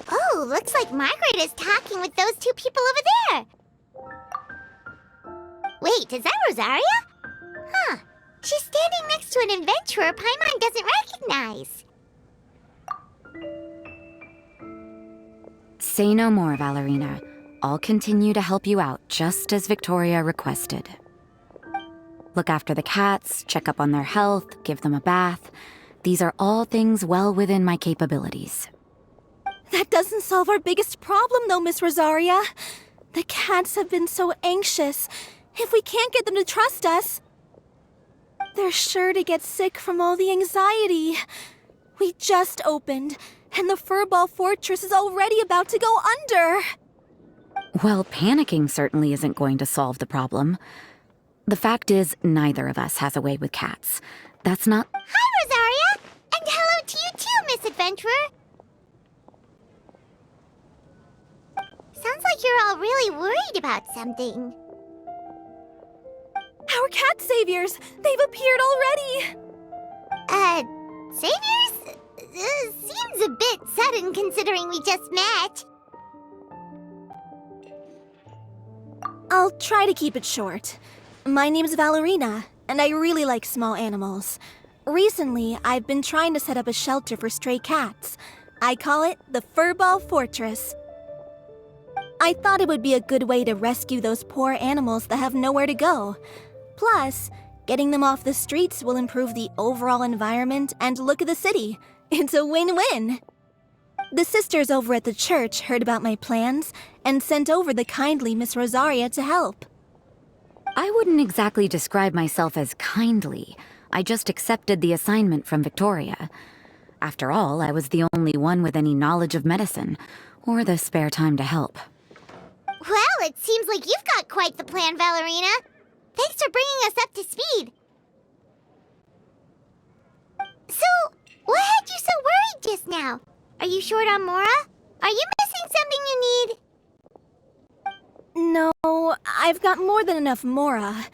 Oh, looks like Margaret is talking with those two people over there. Wait, is that Rosaria? Huh. She's standing next to an adventurer Paimon doesn't recognize. Say no more, Valerina. I'll continue to help you out, just as Victoria requested. Look after the cats, check up on their health, give them a bath. These are all things well within my capabilities. That doesn't solve our biggest problem, though, Miss Rosaria. The cats have been so anxious. If we can't get them to trust us, they're sure to get sick from all the anxiety. We just opened, and the Furball Fortress is already about to go under. Well, panicking certainly isn't going to solve the problem. The fact is, neither of us has a way with cats. That's not— Hi, Rosaria! And hello to you too, Miss Adventurer! Sounds like you're all really worried about something. Our cat saviors! They've appeared already! Saviors? Seems a bit sudden considering we just met. I'll try to keep it short. My name's Valerina, and I really like small animals. Recently, I've been trying to set up a shelter for stray cats. I call it the Furball Fortress. I thought it would be a good way to rescue those poor animals that have nowhere to go. Plus, getting them off the streets will improve the overall environment and look of the city. It's a win-win. The sisters over at the church heard about my plans and sent over the kindly Miss Rosaria to help. I wouldn't exactly describe myself as kindly. I just accepted the assignment from Victoria. After all, I was the only one with any knowledge of medicine, or the spare time to help. Well, it seems like you've got quite the plan, Valerina. Thanks for bringing us up to speed. So, what had you so worried just now? Are you short on Mora? Are you missing something you need? No, I've got more than enough Mora.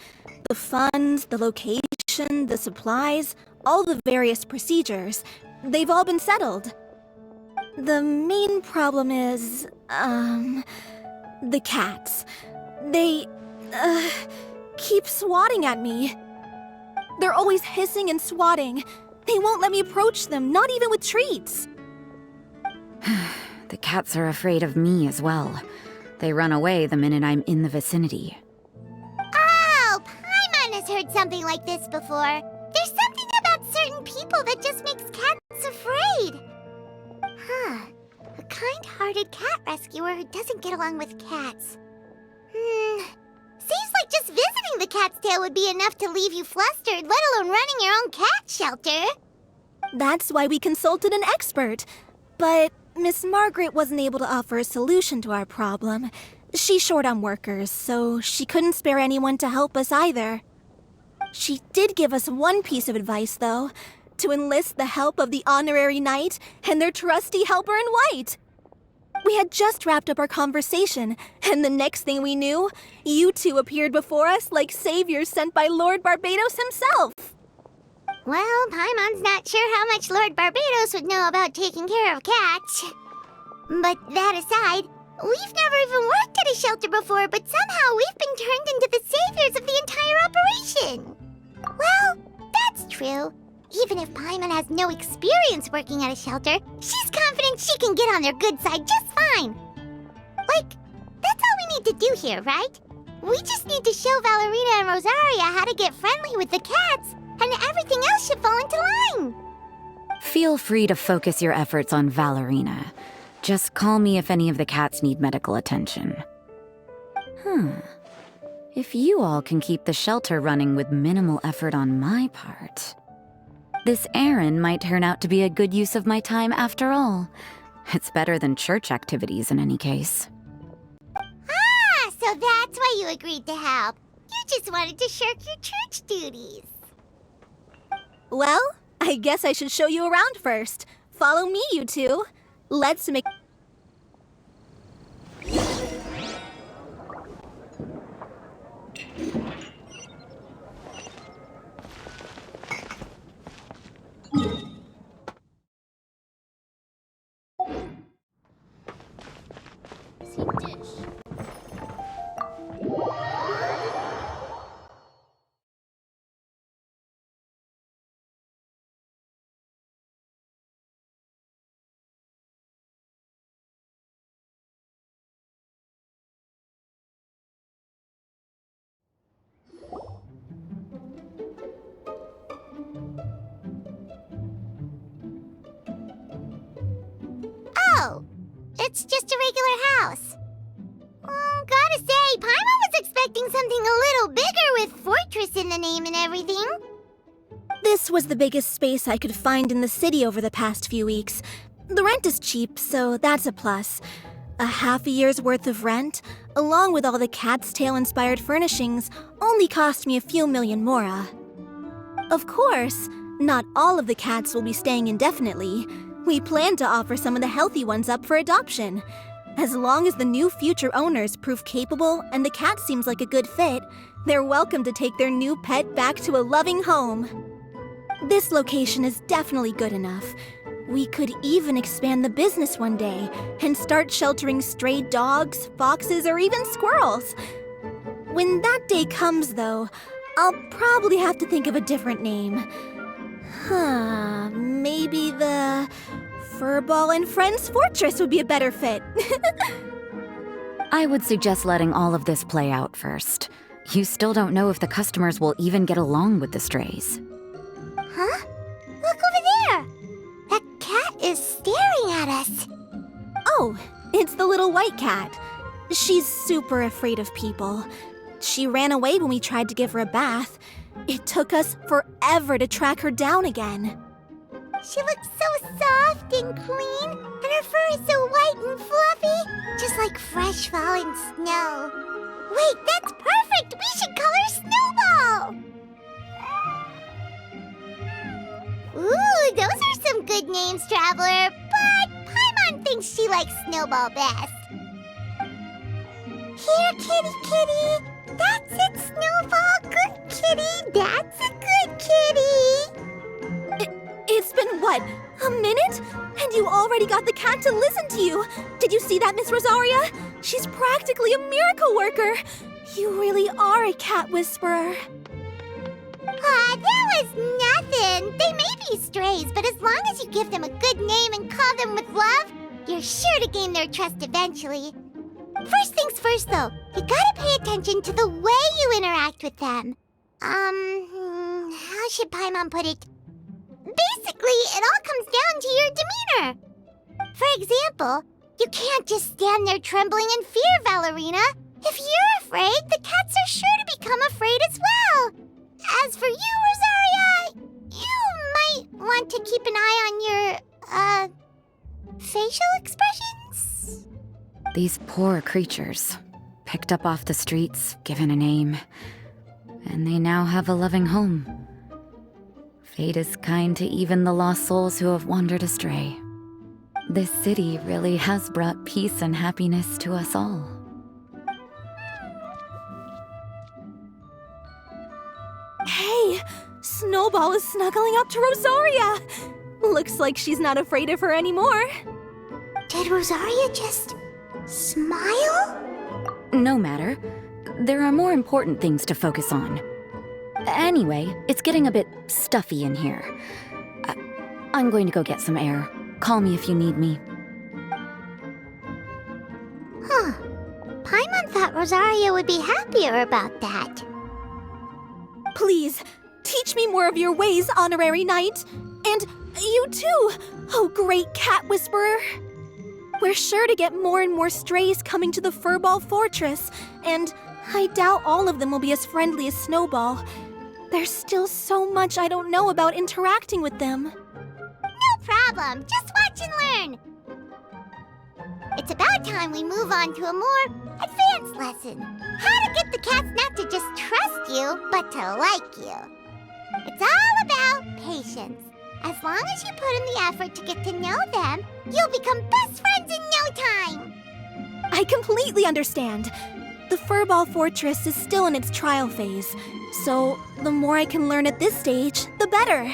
The funds, the location, the supplies, all the various procedures. They've all been settled. The main problem is, the cats. They, keep swatting at me. They're always hissing and swatting. They won't let me approach them, not even with treats. The cats are afraid of me as well. They run away the minute I'm in the vicinity. Oh, Paimon has heard something like this before. There's something about certain people that just makes cats afraid. Huh. A kind-hearted cat rescuer who doesn't get along with cats. Seems like just visiting the cat's tail would be enough to leave you flustered, let alone running your own cat shelter. That's why we consulted an expert. But Miss Margaret wasn't able to offer a solution to our problem. She's short on workers, so she couldn't spare anyone to help us either. She did give us one piece of advice, though, to enlist the help of the Honorary Knight and their trusty helper in white. We had just wrapped up our conversation, and the next thing we knew, you two appeared before us like saviors sent by Lord Barbados himself. Well, Paimon's not sure how much Lord Barbados would know about taking care of cats. But that aside, we've never even worked at a shelter before, but somehow we've been turned into the saviors of the entire operation. Well, that's true. Even if Paimon has no experience working at a shelter, she's confident she can get on their good side just fine. Like, that's all we need to do here, right? We just need to show Valerina and Rosaria how to get friendly with the cats, and everything else should fall into line. Feel free to focus your efforts on Valerina. Just call me if any of the cats need medical attention. If you all can keep the shelter running with minimal effort on my part... This errand might turn out to be a good use of my time after all. It's better than church activities in any case. Ah, so that's why you agreed to help. You just wanted to shirk your church duties. Well, I guess I should show you around first. Follow me, you two. Let's make... Oh, it's just a regular house. Gotta say, Paimon was expecting something a little bigger with Fortress in the name and everything. This was the biggest space I could find in the city over the past few weeks. The rent is cheap, so that's a plus. A half a year's worth of rent, along with all the Cat's Tail-inspired furnishings, only cost me a few million mora. Of course, not all of the cats will be staying indefinitely. We plan to offer some of the healthy ones up for adoption. As long as the new future owners prove capable and the cat seems like a good fit, they're welcome to take their new pet back to a loving home. This location is definitely good enough. We could even expand the business one day and start sheltering stray dogs, foxes, or even squirrels. When that day comes, though, I'll probably have to think of a different name. Maybe the Furball and Friends Fortress would be a better fit. I would suggest letting all of this play out first. You still don't know if the customers will even get along with the strays. Huh? Look over there! That cat is staring at us. Oh, it's the little white cat. She's super afraid of people. She ran away when we tried to give her a bath. It took us forever to track her down again. She looks so soft and clean, and her fur is so white and fluffy, just like fresh fallen snow. Wait, that's perfect! We should call her Snowball! Ooh, those are some good names, Traveler, but Paimon thinks she likes Snowball best. Here, kitty, kitty! That's it, Snowball! Good kitty! That's a good kitty! It's been, what, a minute? And you already got the cat to listen to you. Did you see that, Miss Rosaria? She's practically a miracle worker. You really are a cat whisperer. That was nothing. They may be strays, but as long as you give them a good name and call them with love, you're sure to gain their trust eventually. First things first, though, you gotta pay attention to the way you interact with them. How should Paimon put it? Basically, it all comes down to your demeanor. For example, you can't just stand there trembling in fear, Valerina. If you're afraid, the cats are sure to become afraid as well. As for you, Rosaria, you might want to keep an eye on your, facial expressions. These poor creatures, picked up off the streets, given a name, and they now have a loving home. Fate is kind to even the lost souls who have wandered astray. This city really has brought peace and happiness to us all. Hey, Snowball is snuggling up to Rosaria. Looks like she's not afraid of her anymore. Did Rosaria just smile? No matter. There are more important things to focus on. Anyway, it's getting a bit stuffy in here. I'm going to go get some air. Call me if you need me. Huh. Paimon thought Rosaria would be happier about that. Please, teach me more of your ways, Honorary Knight. And you too, oh great cat whisperer. We're sure to get more and more strays coming to the Furball Fortress, and I doubt all of them will be as friendly as Snowball. There's still so much I don't know about interacting with them. No problem. Just watch and learn. It's about time we move on to a more advanced lesson. How to get the cats not to just trust you, but to like you. It's all about patience. As long as you put in the effort to get to know them, you'll become best friends in no time. I completely understand. The Furball Fortress is still in its trial phase, so the more I can learn at this stage, the better.